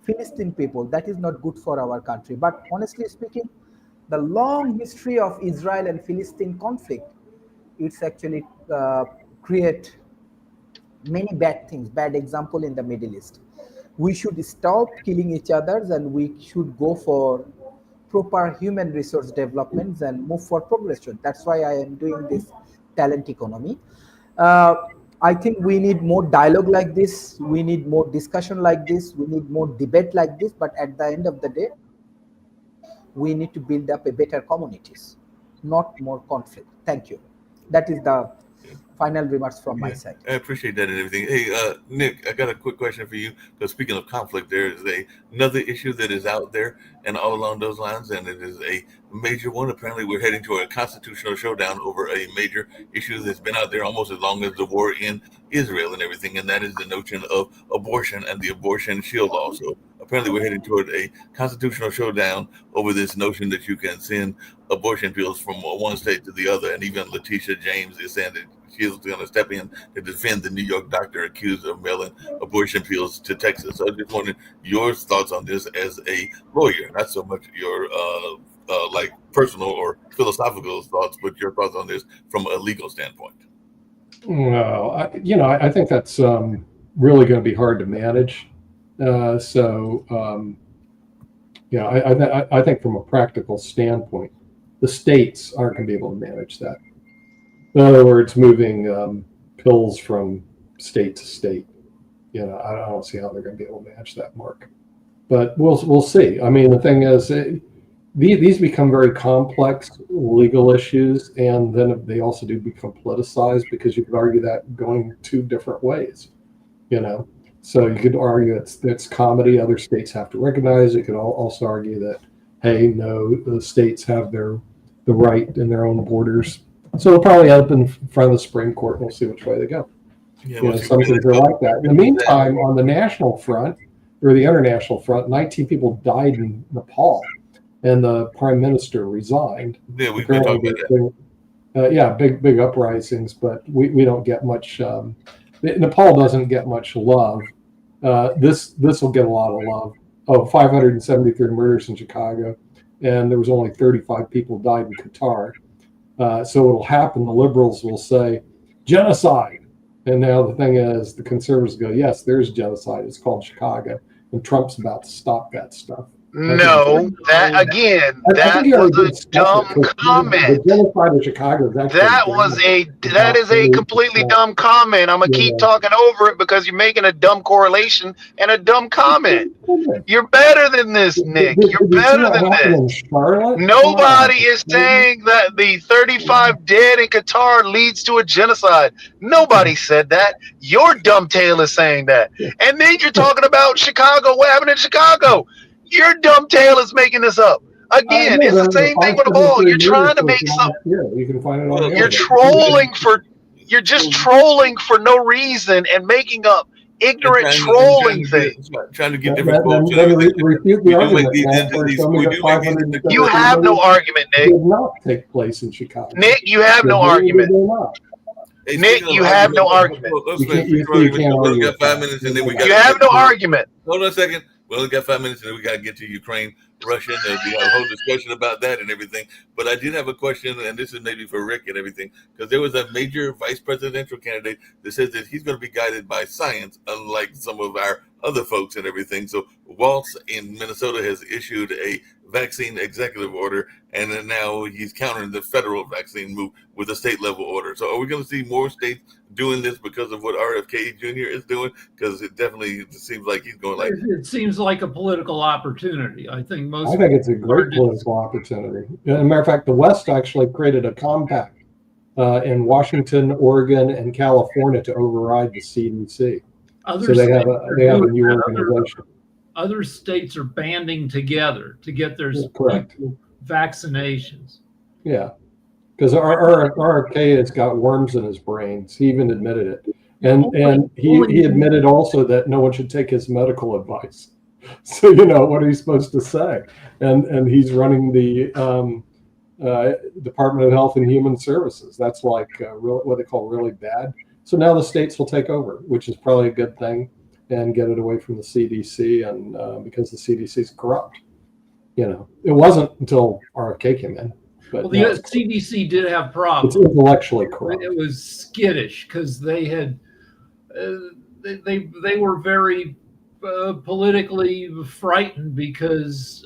Philistine people. That is not good for our country. But honestly speaking, the long history of Israel and Philistine conflict, it's actually create many bad things, bad example in the Middle East. We should stop killing each other, and we should go for proper human resource developments and move for progression. That's why I am doing this talent economy. I think we need more dialogue like this. We need more discussion like this. We need more debate like this. But at the end of the day, we need to build up a better communities, not more conflict. Thank you. That is the final remarks from my side. I appreciate that and everything. Hey, Nick, I got a quick question for you. Because speaking of conflict, there is another issue that is out there and all along those lines, and it is a major one. Apparently, we're heading to a constitutional showdown over a major issue that's been out there almost as long as the war in Israel and everything, and that is the notion of abortion and the abortion shield law. So apparently, we're heading toward a constitutional showdown over this notion that you can send abortion pills from one state to the other, and even Letitia James is saying that she's going to step in to defend the New York doctor accused of mailing abortion pills to Texas. So I just wanted your thoughts on this as a lawyer, not so much your like personal or philosophical thoughts, but your thoughts on this from a legal standpoint. Well, I think that's really going to be hard to manage. I think from a practical standpoint, the states aren't going to be able to manage that. In other words, moving pills from state to state. I don't see how they're going to be able to manage that, Mark. But we'll see. I mean, the thing is, these become very complex legal issues, and then they also do become politicized because you could argue that going two different ways. So you could argue it's comedy. Other states have to recognize it. You could also argue that, hey, no, the states have the right in their own borders. So it'll probably end up in front of the Supreme Court, and we'll see which way they go. Some things are like that. In the meantime, on the national front or the international front, 19 people died in Nepal, and the prime minister resigned. Yeah, we can talk about that. Big uprisings, but we don't get much. Nepal doesn't get much love. This will get a lot of love. 573 murders in Chicago, and there was only 35 people died in Qatar. So it'll happen. The liberals will say genocide, and now the thing is, the conservatives go, yes, there's genocide. It's called Chicago, and Trump's about to stop that stuff. No, that was a dumb comment. The genocide of Chicago is actually that is a completely dumb comment. I'm gonna keep talking over it because you're making a dumb correlation and a dumb comment. You're better than this, Nick. You're better than this. Nobody is saying that the 35 dead in Qatar leads to a genocide. Nobody said that. Your dumb tail is saying that. And then you're talking about Chicago. What happened in Chicago? Your dumb tail is making this up. Again, it's the same thing with the ball. You're trying to make something. You can find it on You're trolling you're just trolling for no reason and making up ignorant trolling things. Trying to get different quotes. You have no argument, Nick. Did not take place in Chicago. Nick, you have no argument. Nick, you have no argument. We got 5 minutes and then we got. You have no argument. Hold on a second. We only got 5 minutes and then we got to get to Ukraine, Russia, and we got a whole discussion about that and everything. But I did have a question, and this is maybe for Rick and everything, because there was a major vice presidential candidate that says that he's going to be guided by science, unlike some of our other folks and everything. So Waltz in Minnesota has issued a vaccine executive order, and then now he's countering the federal vaccine move with a state level order. So are we going to see more states doing this because of what RFK Jr. is doing? Because it definitely seems like he's going like... It seems like a political opportunity. I think it's a great political opportunity. As a matter of fact, the West actually created a compact in Washington, Oregon, and California to override the CDC. So they have a new organization. Other states are banding together to get their vaccinations. Yeah, because RFK has got worms in his brains. He even admitted it, and he admitted also that no one should take his medical advice. So what are you supposed to say? And he's running the Department of Health and Human Services. That's like what they call really bad. So now the states will take over, which is probably a good thing. and get it away from the CDC, and because the CDC is corrupt. It wasn't until RFK came in. But the CDC did have problems. It's intellectually corrupt. It was skittish because they had they were very politically frightened because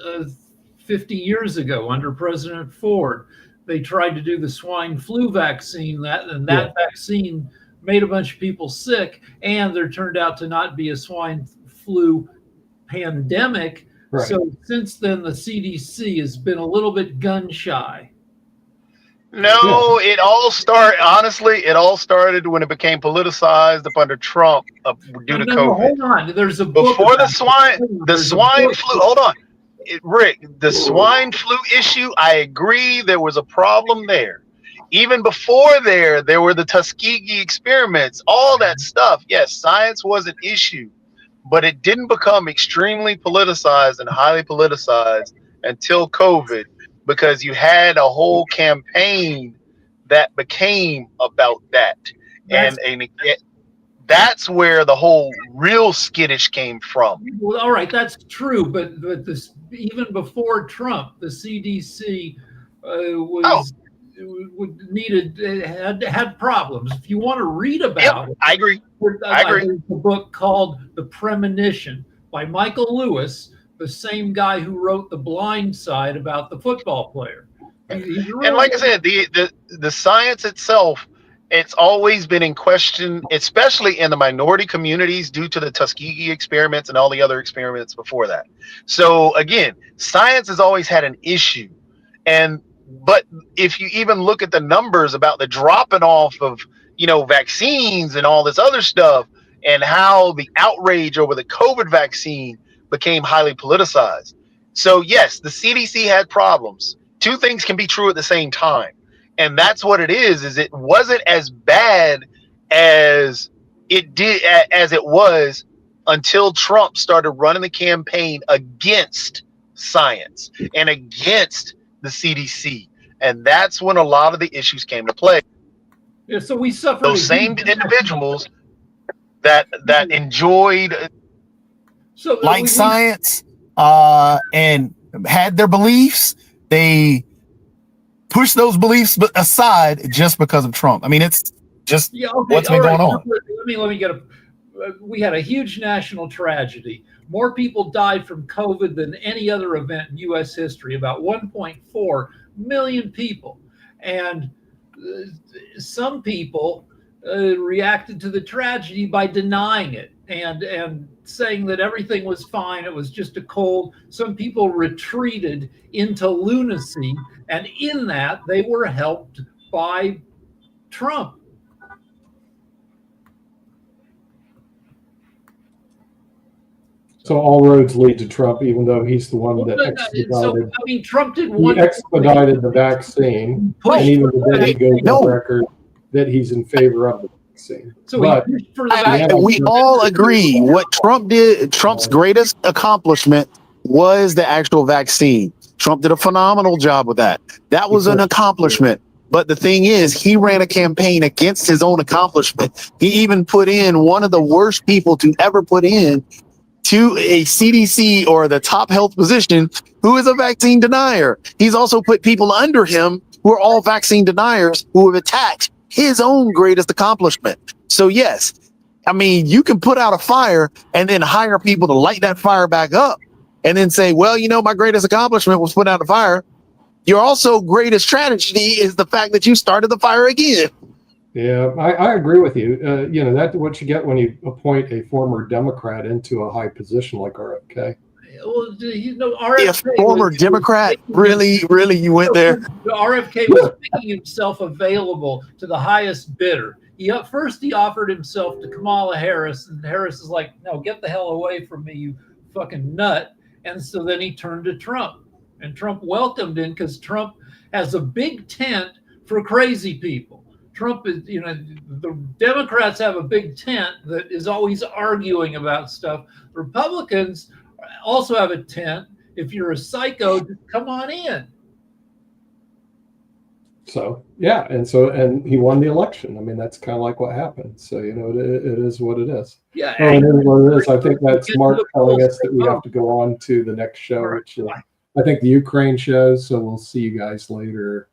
50 years ago under President Ford, they tried to do the swine flu vaccine that vaccine made a bunch of people sick, and there turned out to not be a swine flu pandemic. Right. So since then, the CDC has been a little bit gun shy. No, it all started when it became politicized up under Trump due to COVID. Hold on, there's a book before the swine flu. Hold on, Rick, the swine flu issue. I agree, there was a problem there. Even before there were the Tuskegee experiments, all that stuff. Yes, science was an issue, but it didn't become extremely politicized and highly politicized until COVID, because you had a whole campaign that became about that. And that's where the whole real skittish came from. Well, all right, that's true, but this, even before Trump, the CDC had problems. If you want to read about it, I agree. There's a book called The Premonition by Michael Lewis, the same guy who wrote The Blind Side about the football player. And like I said, the science itself, it's always been in question, especially in the minority communities due to the Tuskegee experiments and all the other experiments before that. So again, science has always had an issue. But if you even look at the numbers about the dropping off of, vaccines and all this other stuff, and how the outrage over the COVID vaccine became highly politicized. So yes, the CDC had problems. Two things can be true at the same time. And that's what it is it wasn't as bad as it was until Trump started running the campaign against science and against the CDC. And that's when a lot of the issues came to play. Yeah, so we suffered. Those same individuals that enjoyed science and had their beliefs, they push those beliefs aside just because of Trump. I mean, it's just what's been going on. Let me get we had a huge national tragedy. More people died from COVID than any other event in U.S. history, about 1.4 million people. And some people reacted to the tragedy by denying it and saying that everything was fine. It was just a cold. Some people retreated into lunacy, and in that they were helped by Trump. So all roads lead to Trump, even though he's the one that expedited. Trump did he expedited the vaccine, and even today he goes on record that he's in favor of the vaccine. So we all agree what Trump did. Trump's greatest accomplishment was the actual vaccine. Trump did a phenomenal job with that. That was an accomplishment. But the thing is, he ran a campaign against his own accomplishment. He even put in one of the worst people to ever put in to a CDC or the top health position who is a vaccine denier. He's also put people under him who are all vaccine deniers who have attacked his own greatest accomplishment. So yes, I mean, you can put out a fire and then hire people to light that fire back up and then say, well, my greatest accomplishment was put out a fire. Your also greatest tragedy is the fact that you started the fire again. Yeah, I agree with you. That's what you get when you appoint a former Democrat into a high position like RFK. Well, RFK former Democrat, really, you went there? RFK was making himself available to the highest bidder. First he offered himself to Kamala Harris, and Harris is like, no, get the hell away from me, you fucking nut. And so then he turned to Trump, and Trump welcomed him because Trump has a big tent for crazy people. Trump is, the Democrats have a big tent that is always arguing about stuff. Republicans also have a tent. If you're a psycho, just come on in. So yeah, and he won the election. I mean, that's kind of like what happened. So it is what it is. Yeah, it is what it is. I think that's Mark telling us that we have to go on to the next show, which is I think the Ukraine show. So we'll see you guys later